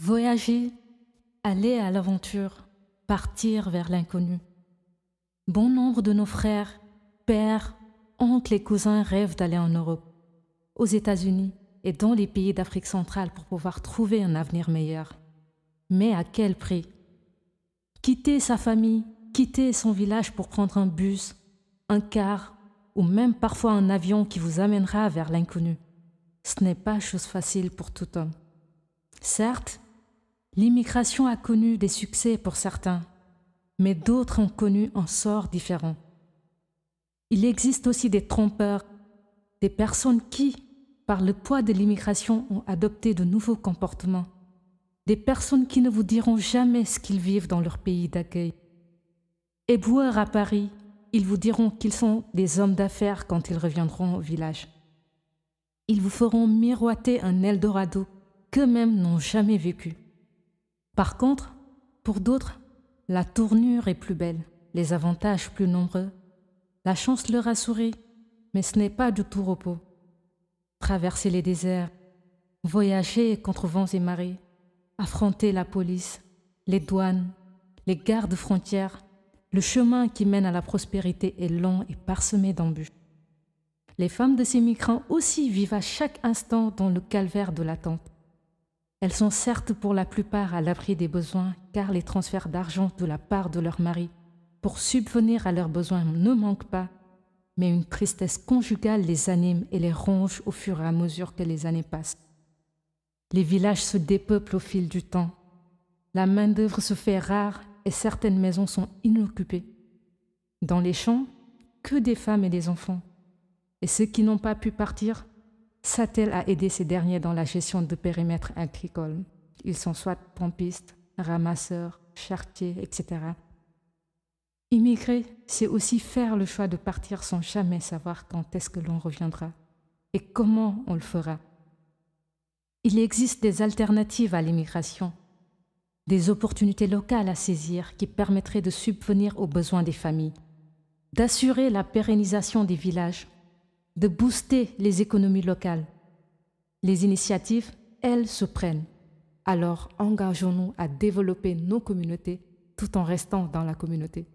Voyager, aller à l'aventure, partir vers l'inconnu. Bon nombre de nos frères, pères, oncles et cousins rêvent d'aller en Europe, aux États-Unis et dans les pays d'Afrique centrale pour pouvoir trouver un avenir meilleur. Mais à quel prix? Quitter sa famille, quitter son village pour prendre un bus, un car ou même parfois un avion qui vous amènera vers l'inconnu. Ce n'est pas chose facile pour tout homme. Certes, l'immigration a connu des succès pour certains, mais d'autres ont connu un sort différent. Il existe aussi des trompeurs, des personnes qui, par le poids de l'immigration, ont adopté de nouveaux comportements, des personnes qui ne vous diront jamais ce qu'ils vivent dans leur pays d'accueil. Éboueurs à Paris, ils vous diront qu'ils sont des hommes d'affaires quand ils reviendront au village. Ils vous feront miroiter un Eldorado qu'eux-mêmes n'ont jamais vécu. Par contre, pour d'autres, la tournure est plus belle, les avantages plus nombreux. La chance leur a souri, mais ce n'est pas du tout repos. Traverser les déserts, voyager contre vents et marées, affronter la police, les douanes, les gardes frontières, le chemin qui mène à la prospérité est long et parsemé d'embûches. Les femmes de ces migrants aussi vivent à chaque instant dans le calvaire de l'attente. Elles sont certes pour la plupart à l'abri des besoins car les transferts d'argent de la part de leur mari pour subvenir à leurs besoins ne manquent pas, mais une tristesse conjugale les anime et les ronge au fur et à mesure que les années passent. Les villages se dépeuplent au fil du temps. La main-d'œuvre se fait rare et certaines maisons sont inoccupées. Dans les champs, que des femmes et des enfants. Et ceux qui n'ont pas pu partir s'attellent à aider ces derniers dans la gestion de périmètres agricoles. Ils sont soit pompistes, ramasseurs, charretiers, etc. Immigrer, c'est aussi faire le choix de partir sans jamais savoir quand est-ce que l'on reviendra et comment on le fera. Il existe des alternatives à l'immigration, des opportunités locales à saisir qui permettraient de subvenir aux besoins des familles, d'assurer la pérennisation des villages, de booster les économies locales. Les initiatives, elles, se prennent. Alors, engageons-nous à développer nos communautés tout en restant dans la communauté.